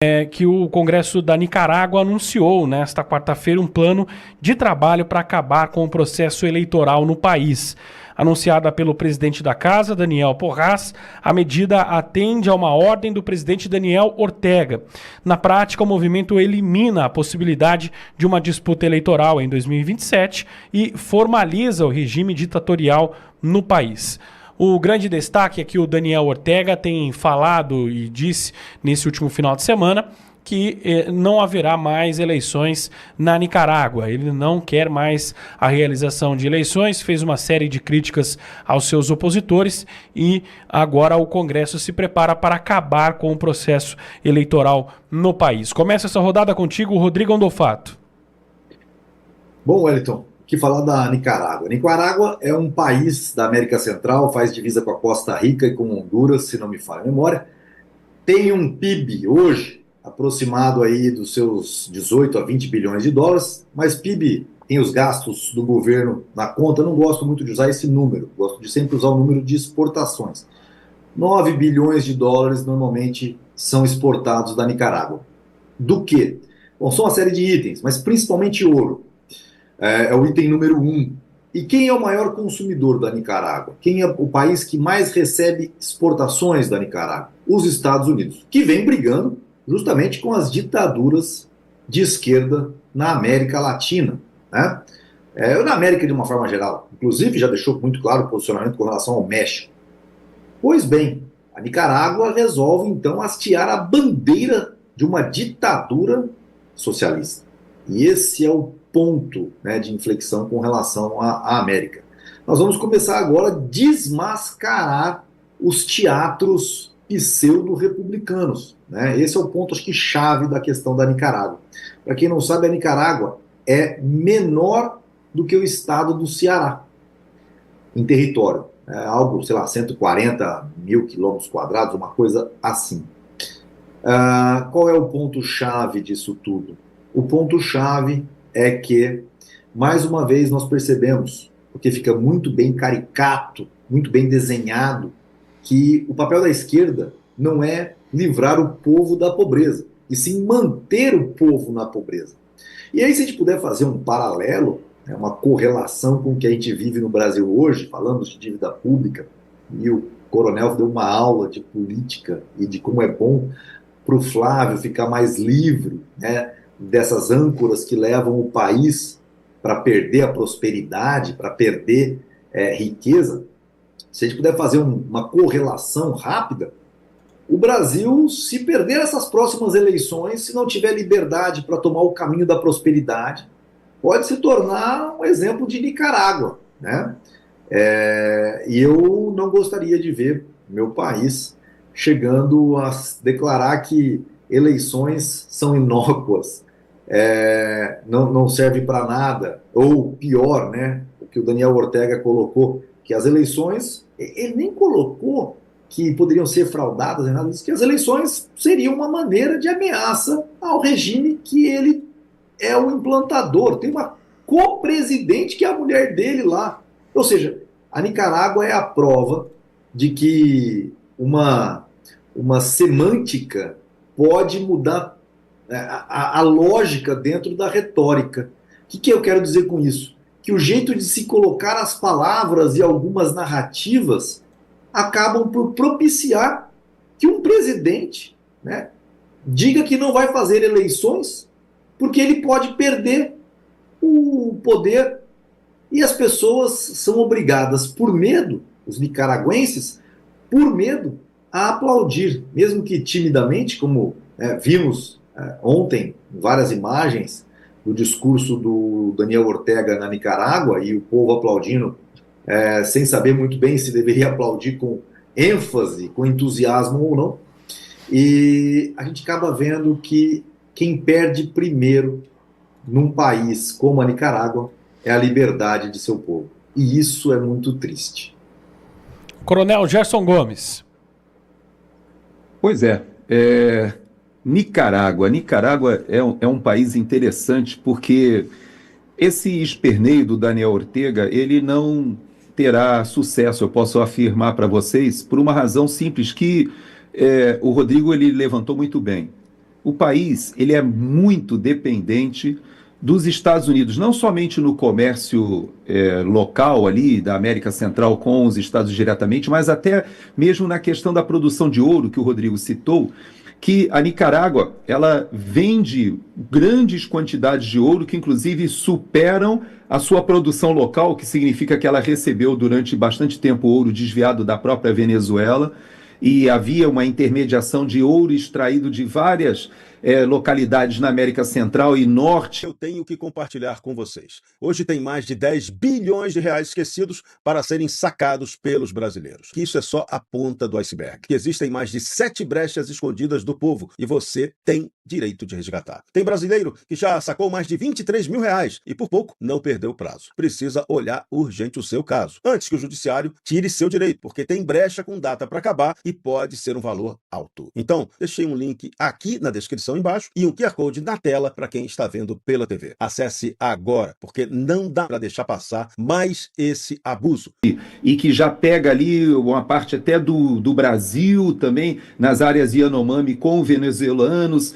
Que o Congresso da Nicarágua anunciou nesta quarta-feira um plano de trabalho para acabar com o processo eleitoral no país. Anunciada pelo presidente da Casa, Daniel Porras, a medida atende a uma ordem do presidente Daniel Ortega. Na prática, o movimento elimina a possibilidade de uma disputa eleitoral em 2027 e formaliza o regime ditatorial no país. O grande destaque é que o Daniel Ortega tem falado e disse nesse último final de semana que não haverá mais eleições na Nicarágua. Ele não quer mais a realização de eleições, fez uma série de críticas aos seus opositores e agora o Congresso se prepara para acabar com o processo eleitoral no país. Começa essa rodada contigo, Rodrigo Andolfato. Bom, Wellington, que falar da Nicarágua. Nicarágua é um país da América Central, faz divisa com a Costa Rica e com Honduras, se não me falha a memória. Tem um PIB hoje aproximado aí dos seus 18 a 20 bilhões de dólares, mas PIB tem os gastos do governo na conta. Eu não gosto muito de usar esse número, gosto de sempre usar o número de exportações. 9 bilhões de dólares normalmente são exportados da Nicarágua. Do quê? Bom, são uma série de itens, mas principalmente ouro. É o item número 1. E quem é o maior consumidor da Nicarágua? Quem é o país que mais recebe exportações da Nicarágua? Os Estados Unidos, que vem brigando justamente com as ditaduras de esquerda na América Latina, né? Na América de uma forma geral. Inclusive já deixou muito claro o posicionamento com relação ao México. Pois bem, a Nicarágua resolve então hastear a bandeira de uma ditadura socialista. E esse é o ponto, né, de inflexão com relação à América. Nós vamos começar agora a desmascarar os teatros pseudo-republicanos, né? Esse é o ponto, acho que, chave da questão da Nicarágua. Para quem não sabe, a Nicarágua é menor do que o estado do Ceará em território. É algo, sei lá, 140 mil quilômetros quadrados, uma coisa assim. Qual é o ponto-chave disso tudo? O ponto-chave é que, mais uma vez, nós percebemos, porque fica muito bem caricato, muito bem desenhado, que o papel da esquerda não é livrar o povo da pobreza, e sim manter o povo na pobreza. E aí, se a gente puder fazer um paralelo, né, uma correlação com o que a gente vive no Brasil hoje, falamos de dívida pública, e o Coronel deu uma aula de política e de como é bom para o Flávio ficar mais livre, né, dessas âncoras que levam o país para perder a prosperidade, para perder riqueza. Se a gente puder fazer uma correlação rápida, o Brasil, se perder essas próximas eleições, se não tiver liberdade para tomar o caminho da prosperidade, pode se tornar um exemplo de Nicarágua, né? E eu não gostaria de ver meu país chegando a declarar que eleições são inócuas, não serve para nada, ou pior, né, o que o Daniel Ortega colocou, que as eleições, ele nem colocou que poderiam ser fraudadas, nem nada disso, que as eleições seriam uma maneira de ameaça ao regime que ele é o implantador. Tem uma co-presidente que é a mulher dele lá. Ou seja, a Nicarágua é a prova de que uma semântica pode mudar a lógica dentro da retórica. O que eu quero dizer com isso? Que o jeito de se colocar as palavras e algumas narrativas acabam por propiciar que um presidente, né, diga que não vai fazer eleições porque ele pode perder o poder, e as pessoas são obrigadas, por medo, os nicaragüenses, por medo, a aplaudir, mesmo que timidamente, como vimos ontem várias imagens do discurso do Daniel Ortega na Nicarágua, e o povo aplaudindo, sem saber muito bem se deveria aplaudir com ênfase, com entusiasmo ou não. E a gente acaba vendo que quem perde primeiro num país como a Nicarágua é a liberdade de seu povo. E isso é muito triste. Coronel Gerson Gomes. Pois Nicarágua é um país interessante porque esse esperneio do Daniel Ortega, ele não terá sucesso, eu posso afirmar para vocês, por uma razão simples que o Rodrigo ele levantou muito bem. o país ele é muito dependente dos Estados Unidos, não somente no comércio local ali da América Central com os Estados diretamente, mas até mesmo na questão da produção de ouro que o Rodrigo citou, que a Nicarágua ela vende grandes quantidades de ouro que inclusive superam a sua produção local, que significa que ela recebeu durante bastante tempo ouro desviado da própria Venezuela, e havia uma intermediação de ouro extraído de várias localidades na América Central e Norte. Eu tenho que compartilhar com vocês. Hoje tem mais de 10 bilhões de reais esquecidos para serem sacados pelos brasileiros. Que isso é só a ponta do iceberg. Que existem mais de 7 brechas escondidas do povo e você tem direito de resgatar. Tem brasileiro que já sacou mais de 23 mil reais e por pouco não perdeu o prazo. Precisa olhar urgente o seu caso, antes que o judiciário tire seu direito, porque tem brecha com data para acabar e pode ser um valor alto. Então, deixei um link aqui na descrição embaixo e um QR Code na tela para quem está vendo pela TV. Acesse agora, porque não dá para deixar passar mais esse abuso. E que já pega ali uma parte até do Brasil também, nas áreas Yanomami com venezuelanos.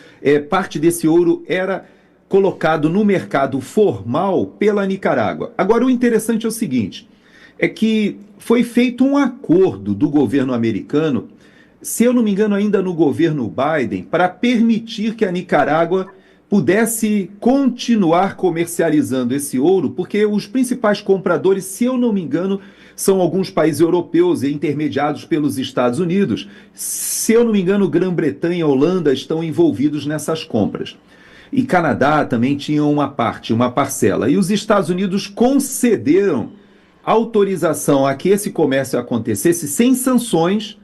Parte desse ouro era colocado no mercado formal pela Nicarágua. Agora, o interessante é o seguinte, é que foi feito um acordo do governo americano, se eu não me engano ainda no governo Biden, para permitir que a Nicarágua pudesse continuar comercializando esse ouro, porque os principais compradores, se eu não me engano, são alguns países europeus e intermediados pelos Estados Unidos. Se eu não me engano, Grã-Bretanha e Holanda estão envolvidos nessas compras. E Canadá também tinha uma parcela. E os Estados Unidos concederam autorização a que esse comércio acontecesse sem sanções,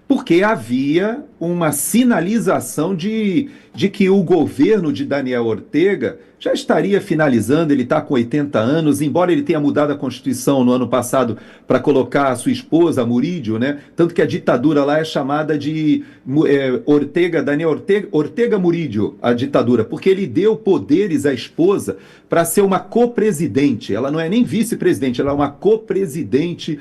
porque havia uma sinalização de que o governo de Daniel Ortega já estaria finalizando, ele está com 80 anos, embora ele tenha mudado a Constituição no ano passado para colocar a sua esposa, Murídio, né? Tanto que a ditadura lá é chamada de Daniel Ortega Murídio, a ditadura, porque ele deu poderes à esposa para ser uma co-presidente, ela não é nem vice-presidente, ela é uma co-presidente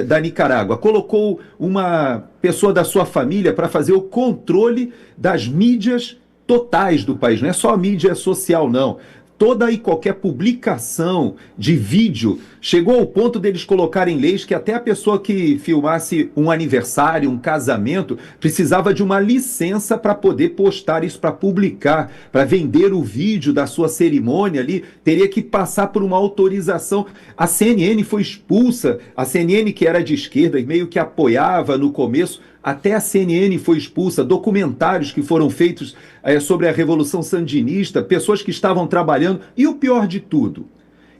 da Nicarágua. Colocou uma pessoa da sua família para fazer o controle das mídias totais do país, não é só a mídia social, não. Toda e qualquer publicação de vídeo chegou ao ponto deles colocarem leis que até a pessoa que filmasse um aniversário, um casamento, precisava de uma licença para poder postar isso, para publicar, para vender o vídeo da sua cerimônia ali, teria que passar por uma autorização. A CNN foi expulsa, a CNN que era de esquerda e meio que apoiava no começo, até a CNN foi expulsa, documentários que foram feitos sobre a Revolução Sandinista, pessoas que estavam trabalhando, e o pior de tudo,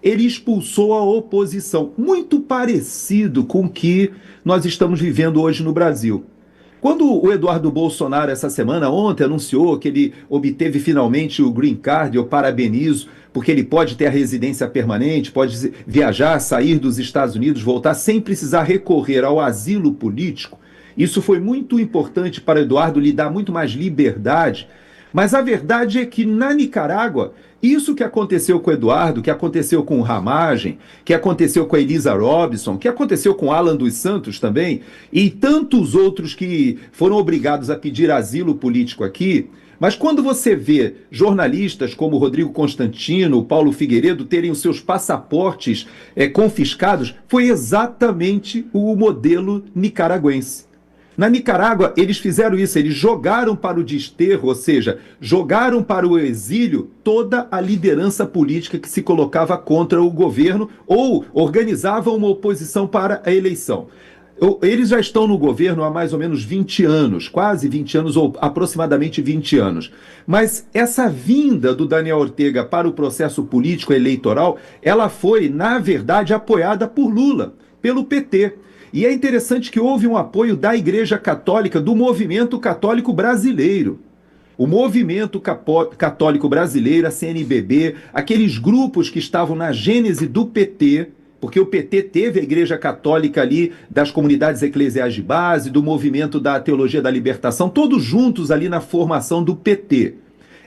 ele expulsou a oposição, muito parecido com o que nós estamos vivendo hoje no Brasil. Quando o Eduardo Bolsonaro, essa semana, ontem, anunciou que ele obteve finalmente o Green Card, eu parabenizo, porque ele pode ter a residência permanente, pode viajar, sair dos Estados Unidos, voltar sem precisar recorrer ao asilo político. Isso foi muito importante para Eduardo, lhe dar muito mais liberdade. Mas a verdade é que na Nicarágua, isso que aconteceu com o Eduardo, que aconteceu com o Ramagem, que aconteceu com a Elisa Robson, que aconteceu com Alan dos Santos também, e tantos outros que foram obrigados a pedir asilo político aqui. Mas quando você vê jornalistas como Rodrigo Constantino, Paulo Figueiredo terem os seus passaportes confiscados, foi exatamente o modelo nicaragüense. Na Nicarágua, eles fizeram isso, eles jogaram para o desterro, ou seja, jogaram para o exílio toda a liderança política que se colocava contra o governo ou organizavam uma oposição para a eleição. Eles já estão no governo há mais ou menos 20 anos, quase 20 anos ou aproximadamente 20 anos. Mas essa vinda do Daniel Ortega para o processo político eleitoral, ela foi, na verdade, apoiada por Lula, pelo PT. E é interessante que houve um apoio da Igreja Católica, do movimento católico brasileiro. O movimento católico brasileiro, a CNBB, aqueles grupos que estavam na gênese do PT, porque o PT teve a Igreja Católica ali, das comunidades eclesiais de base, do movimento da Teologia da Libertação, todos juntos ali na formação do PT.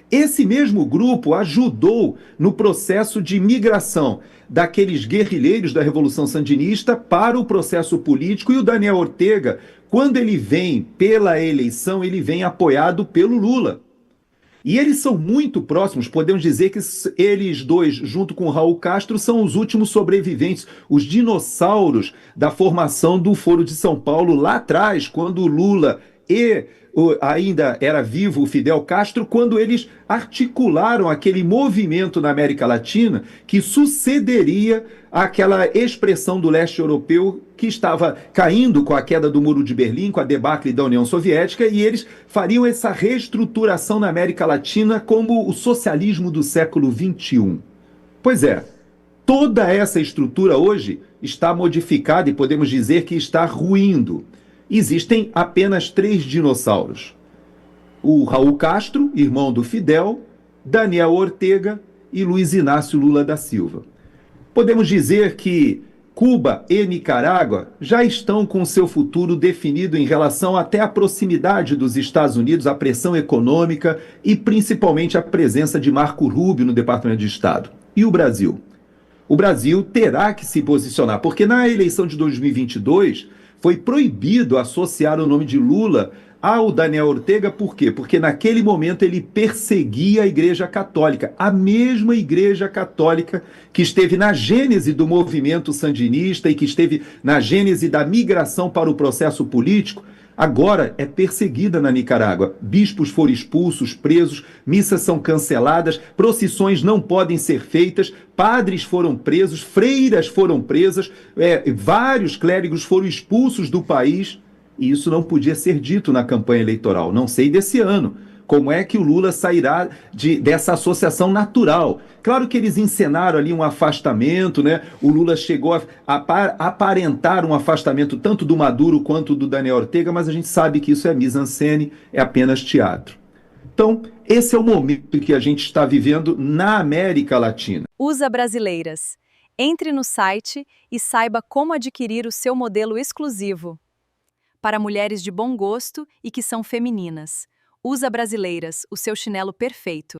Esse mesmo grupo ajudou no processo de migração daqueles guerrilheiros da Revolução Sandinista para o processo político, e o Daniel Ortega, quando ele vem pela eleição, ele vem apoiado pelo Lula. E eles são muito próximos, podemos dizer que eles dois, junto com Raul Castro, são os últimos sobreviventes, os dinossauros da formação do Foro de São Paulo lá atrás, quando o Lula e ainda era vivo o Fidel Castro, quando eles articularam aquele movimento na América Latina que sucederia àquela expressão do leste europeu que estava caindo com a queda do Muro de Berlim, com a debacle da União Soviética, e eles fariam essa reestruturação na América Latina como o socialismo do século XXI. Pois é, toda essa estrutura hoje está modificada e podemos dizer que está ruindo. Existem apenas 3 dinossauros: o Raul Castro, irmão do Fidel, Daniel Ortega e Luiz Inácio Lula da Silva. Podemos dizer que Cuba e Nicarágua já estão com seu futuro definido em relação até à proximidade dos Estados Unidos, à pressão econômica e principalmente a presença de Marco Rubio no Departamento de Estado. E o Brasil? O Brasil terá que se posicionar, porque na eleição de 2022 foi proibido associar o nome de Lula ao Daniel Ortega. Por quê? Porque naquele momento ele perseguia a Igreja Católica, a mesma Igreja Católica que esteve na gênese do movimento sandinista e que esteve na gênese da migração para o processo político, agora é perseguida na Nicarágua. Bispos foram expulsos, presos, missas são canceladas, procissões não podem ser feitas, padres foram presos, freiras foram presas, vários clérigos foram expulsos do país. E isso não podia ser dito na campanha eleitoral. Não sei desse ano. Como é que o Lula sairá dessa associação natural? Claro que eles encenaram ali um afastamento, né? O Lula chegou a aparentar um afastamento tanto do Maduro quanto do Daniel Ortega, mas a gente sabe que isso é mise-en-scène, é apenas teatro. Então, esse é o momento que a gente está vivendo na América Latina. USA Brasileiras. Entre no site e saiba como adquirir o seu modelo exclusivo. Para mulheres de bom gosto e que são femininas. USA Brasileiras, o seu chinelo perfeito.